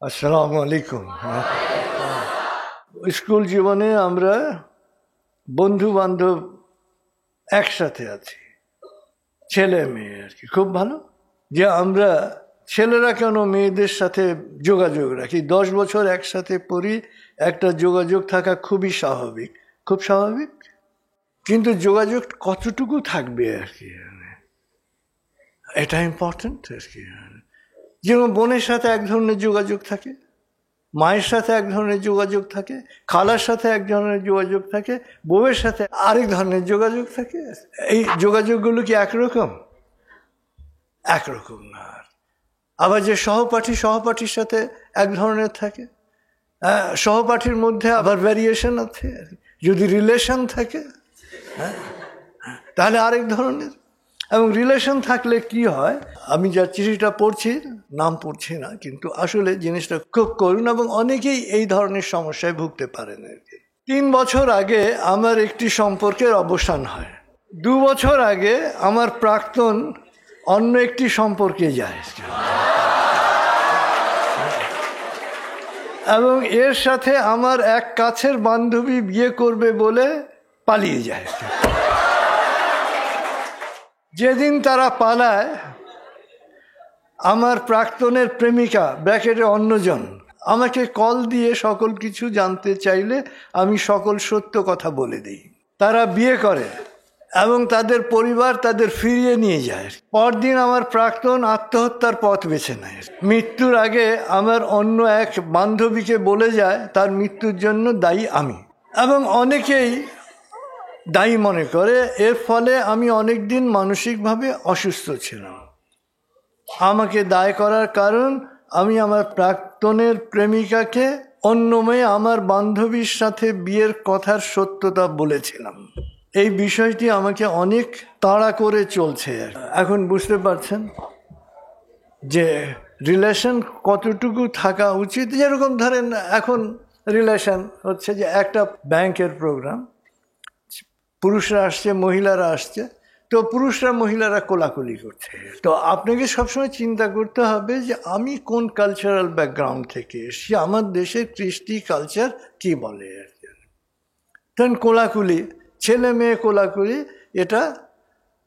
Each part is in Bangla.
আসসালামু আলাইকুম। স্কুল জীবনে আমরা বন্ধু বান্ধব একসাথে আছি, ছেলে মেয়ে আর কি। খুব ভালো যে আমরা ছেলেরা কেন মেয়েদের সাথে যোগাযোগ রাখি। 10 বছর একসাথে পড়ি, একটা যোগাযোগ থাকা খুবই স্বাভাবিক, খুব স্বাভাবিক। কিন্তু যোগাযোগ কতটুকু থাকবে আর কি, এটা ইম্পর্টেন্ট আর কি। যেমন বোনের সাথে এক ধরনের যোগাযোগ থাকে, মায়ের সাথে এক ধরনের যোগাযোগ থাকে, খালার সাথে এক ধরনের যোগাযোগ থাকে, বউয়ের সাথে আরেক ধরনের যোগাযোগ থাকে। এই যোগাযোগগুলো কি একরকম? একরকম না। আবার যে সহপাঠীর সাথে এক ধরনের থাকে, সহপাঠীর মধ্যে আবার ভ্যারিয়েশন আছে। যদি রিলেশন থাকে তাহলে আরেক ধরনের। এবং রিলেশন থাকলে কি হয়, আমি যা চিঠিটা পড়ছি, নাম পড়ছি না, কিন্তু আসলে জিনিসটা খুব করুণ এবং অনেকেই এই ধরনের সমস্যায় ভুগতে পারেন আর কি। 3 বছর আগে আমার একটি সম্পর্কের অবসান হয়। 2 বছর আগে আমার প্রাক্তন অন্য একটি সম্পর্কে যায় এবং এর সাথে আমার এক কাছের বান্ধবী বিয়ে করবে বলে পালিয়ে যায়। যেদিন তারা পালায়, আমার প্রাক্তনের প্রেমিকা ব্র্যাকেটে অন্যজন আমাকে কল দিয়ে সকল কিছু জানতে চাইলে আমি সকল সত্য কথা বলে দিই। তারা বিয়ে করে এবং তাদের পরিবার তাদের ফিরিয়ে নিয়ে যায়। পরদিন আমার প্রাক্তন আত্মহত্যার পথ বেছে নেয়। মৃত্যুর আগে আমার অন্য এক বান্ধবীকে বলে যায় তার মৃত্যুর জন্য দায়ী আমি, এবং অনেকেই দায়ী মনে করে। এর ফলে আমি অনেক দিন মানসিকভাবে অসুস্থ ছিলাম। আমাকে দায় করার কারণ, আমি আমার প্রাক্তনের প্রেমিকাকে অন্য মেয়ে আমার বান্ধবীর সাথে বিয়ের কথার সত্যতা বলেছিলাম। এই বিষয়টি আমাকে অনেক তাড়া করে চলছে। এখন বুঝতে পারছেন যে রিলেশন কতটুকু থাকা উচিত। যেরকম ধরেন এখন রিলেশন হচ্ছে যে একটা ব্যাংকের প্রোগ্রাম, পুরুষরা আসছে, মহিলারা আসছে, তো পুরুষরা মহিলারা কোলাকুলি করছে। তো আপনাকে সবসময় চিন্তা করতে হবে যে আমি কোন কালচারাল ব্যাকগ্রাউন্ড থেকে এসেছি, আমার দেশের কৃষ্টি কালচার কি বলে আর কি। তখন কোলাকুলি, ছেলে মেয়ে কোলাকুলি, এটা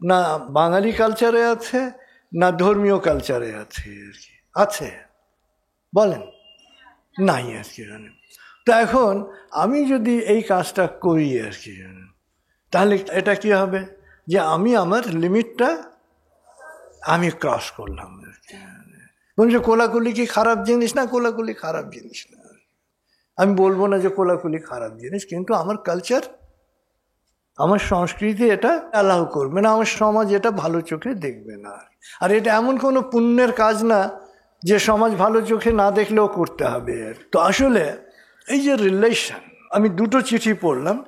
না বাঙালি কালচারে আছে না ধর্মীয় কালচারে আছে আর কি। আছে বলেন? নাই আর কি। তো এখন আমি যদি এই কাজটা করি আর কি, তাহলে এটা কি হবে যে আমি আমার লিমিটটা আমি ক্রস করলাম। বলছে কোলাকুলি কি খারাপ জিনিস? না, কোলাকুলি খারাপ জিনিস না। আমি বলবো না যে কোলাকুলি খারাপ জিনিস, কিন্তু আমার কালচার, আমার সংস্কৃতি এটা অ্যালাউ করবে না, আমার সমাজ এটা ভালো চোখে দেখবে না। আর এটা এমন কোনো পুণ্যের কাজ না যে সমাজ ভালো চোখে না দেখলেও করতে হবে। তো আসলে এই যে রিলেশন, আমি 2টো চিঠি পড়লাম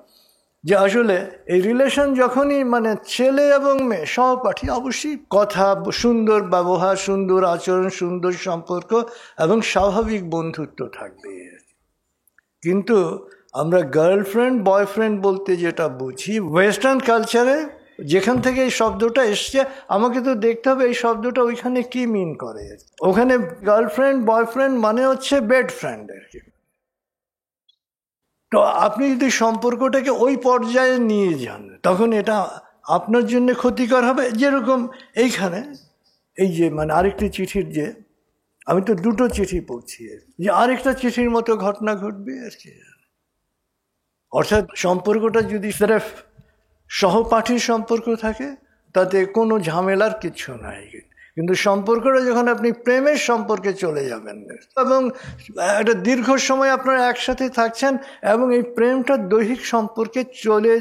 যে আসলে এই রিলেশন যখনই মানে ছেলে এবং মেয়ে সহপাঠী, অবশ্যই কথা, সুন্দর ব্যবহার, সুন্দর আচরণ, সুন্দর সম্পর্ক এবং স্বাভাবিক বন্ধুত্ব থাকবে। কিন্তু আমরা গার্লফ্রেন্ড বয়ফ্রেন্ড বলতে যেটা বুঝি ওয়েস্টার্ন কালচারে, যেখান থেকে এই শব্দটা এসছে, আমাকে তো দেখতে হবে এই শব্দটা ওইখানে কি মিন করে। ওখানে গার্লফ্রেন্ড বয়ফ্রেন্ড মানে হচ্ছে বেড ফ্রেন্ড আর কি। তো আপনি যদি সম্পর্কটাকে ওই পর্যায়ে নিয়ে যান, তখন এটা আপনার জন্য ক্ষতিকর হবে। যেরকম এইখানে এই যে মানে আরেকটি চিঠির, যে আমি তো 2টো চিঠি পড়ছি, যে আরেকটা চিঠির মতো ঘটনা ঘটবে আর কি। অর্থাৎ সম্পর্কটা যদি সিরেফ সহপাঠীর সম্পর্ক থাকে, তাতে কোনো ঝামেলার কিছু নাই। কিন্তু সম্পর্কটা যখন আপনি প্রেমের সম্পর্কে চলে যাবেন এবং একটা দীর্ঘ সময় আপনারা একসাথে থাকছেন এবং এই প্রেমটা দৈহিক সম্পর্কে চলে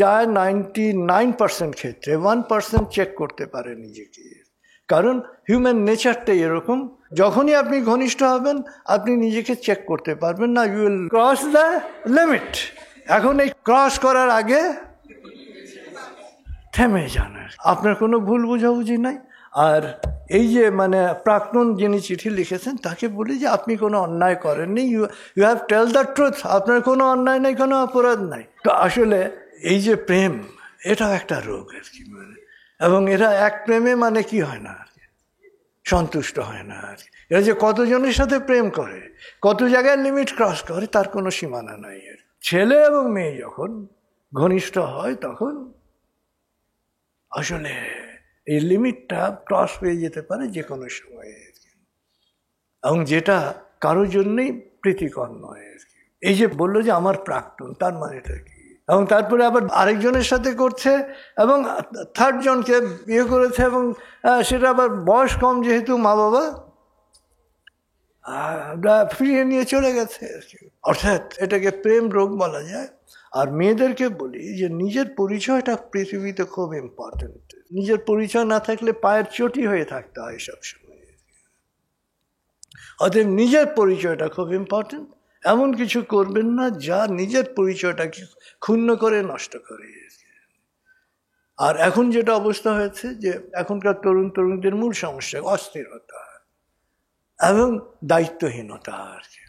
যায় 99% ক্ষেত্রে, 1% চেক করতে পারে নিজেকে। কারণ হিউম্যান নেচারটাই এরকম, যখনই আপনি ঘনিষ্ঠ হবেন আপনি নিজেকে চেক করতে পারবেন না, you will cross the limit. এখন এই ক্রস করার আগে থেমে যান, আপনার কোনো ভুল বোঝাবুঝি নাই। আর এই যে মানে প্রাক্তন যিনি চিঠি লিখেছেন তাকে বলি যে আপনি কোনো অন্যায় করেননি, you have tell the truth, আপনার কোনো অন্যায় নেই, কোনো অপরাধ নাই। তো আসলে এই যে প্রেম, এটাও একটা রোগ আর কি। মানে এবং এটা এক প্রেমে মানে কি হয় না আর কি, সন্তুষ্ট হয় না আর কি। এরা যে কতজনের সাথে প্রেম করে, কত জায়গায় লিমিট ক্রস করে, তার কোনো সীমানা নাই। এর ছেলে এবং মেয়ে যখন ঘনিষ্ঠ হয় তখন আসলে এই লিমিটটা ক্রস হয়ে যেতে পারে যে কোনো সময়ে, এবং যেটা কারোর জন্যই প্রীতিকর নয়। এই যে বললো যে আমার প্রাক্তন, তার মানেটা কি? এবং তারপরে আবার আরেকজনের সাথে করছে এবং থার্ড জনকে বিয়ে করেছে, এবং সেটা আবার বয়স কম, যেহেতু মা বাবা ফিরিয়ে নিয়ে চলে গেছে। অর্থাৎ এটাকে প্রেম রোগ বলা যায়। আর মেয়েদেরকে বলি যে নিজের পরিচয়টা পৃথিবীতে খুব ইম্পর্টেন্ট। নিজের পরিচয় না থাকলে পায়ের চটি হয়ে থাকতে হয় সবসময়। অতএব নিজের পরিচয়টা খুব ইম্পর্টেন্ট। এমন কিছু করবেন না যা নিজের পরিচয়টাকে ক্ষুণ্ণ করে, নষ্ট করে। আর এখন যেটা অবস্থা হয়েছে যে এখনকার তরুণদের মূল সমস্যা অস্থিরতা এবং দায়িত্বহীনতা। আর কি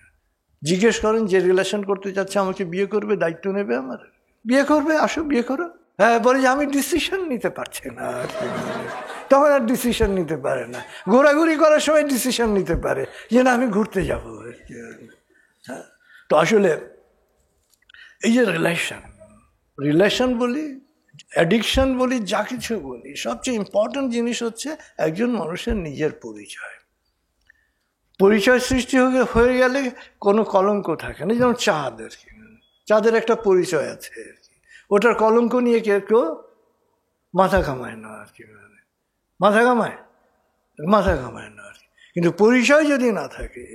জিজ্ঞেস করেন যে রিলেশন করতে চাচ্ছে, আমাকে বিয়ে করবে, দায়িত্ব নেবে আমার? বিয়ে করবে, আসো বিয়ে করো। হ্যাঁ, বলে যে আমি ডিসিশন নিতে পারছি না। তখন আর ডিসিশন নিতে পারে না। ঘোরাঘুরি করার সময় ডিসিশন নিতে পারে যে না, আমি ঘুরতে যাবো। তো আসলে এই যে রিলেশন বলি, অ্যাডিকশন বলি, যা কিছু বলি, সবচেয়ে ইম্পর্টেন্ট জিনিস হচ্ছে একজন মানুষের নিজের পরিচয়। পরিচয় সৃষ্টি হয়ে গেলে কোনো কলঙ্ক থাকে না। যেমন চাঁদের একটা পরিচয় আছে, ওটার কলঙ্ক নিয়ে কেউ মাথা ঘামায় না। আর কি মাথা ঘামায় না আর কি। কিন্তু পরিচয় যদি না থাকে,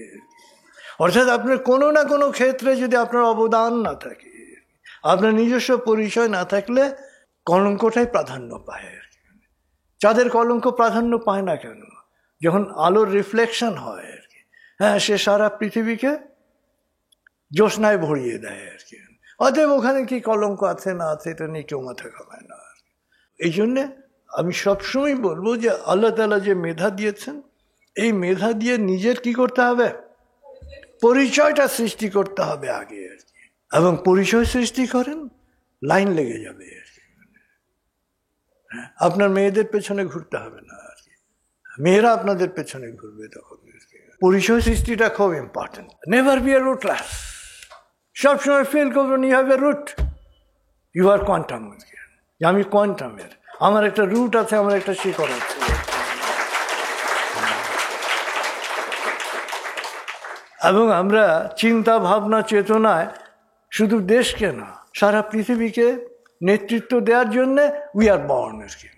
অর্থাৎ আপনার কোনো না কোনো ক্ষেত্রে যদি আপনার অবদান না থাকে, আপনার নিজস্ব পরিচয় না থাকলে কলঙ্কটাই প্রাধান্য পায়। আর কি চাঁদের কলঙ্ক প্রাধান্য পায় না কেন? যখন আলোর রিফ্লেকশন হয় আর কি, হ্যাঁ, সে সারা পৃথিবীকে জ্যোৎস্নায় ভরিয়ে দেয় আর কি। অতএব ওখানে কি কলঙ্ক আছে না আছে এটা নিয়ে কেউ মাথা ঘামায় না। এই জন্যে আমি সবসময় বলবো যে আল্লাহ তাআলা যে মেধা দিয়েছেন, এই মেধা দিয়ে নিজের কি করতে হবে? পরিচয়টা সৃষ্টি করতে হবে আগে আর কি। এবং পরিচয় সৃষ্টি করেন, লাইন লেগে যাবে আর কি। আপনার মেয়েদের পেছনে ঘুরতে হবে না আর কি, মেয়েরা আপনাদের পেছনে ঘুরবে তখন। পরিচয় সৃষ্টিটা খুব important. Never be a rootless. সবসময় ফিল করবেন you have a root, you are quantum. আমি কোয়ান্টামের, আমার একটা রুট আছে, আমার একটা শিকড় আছে। এবং আমরা চিন্তা ভাবনা চেতনায় শুধু দেশকে না, সারা পৃথিবীকে নেতৃত্ব দেওয়ার জন্যে উই আর বর্ন আর কি।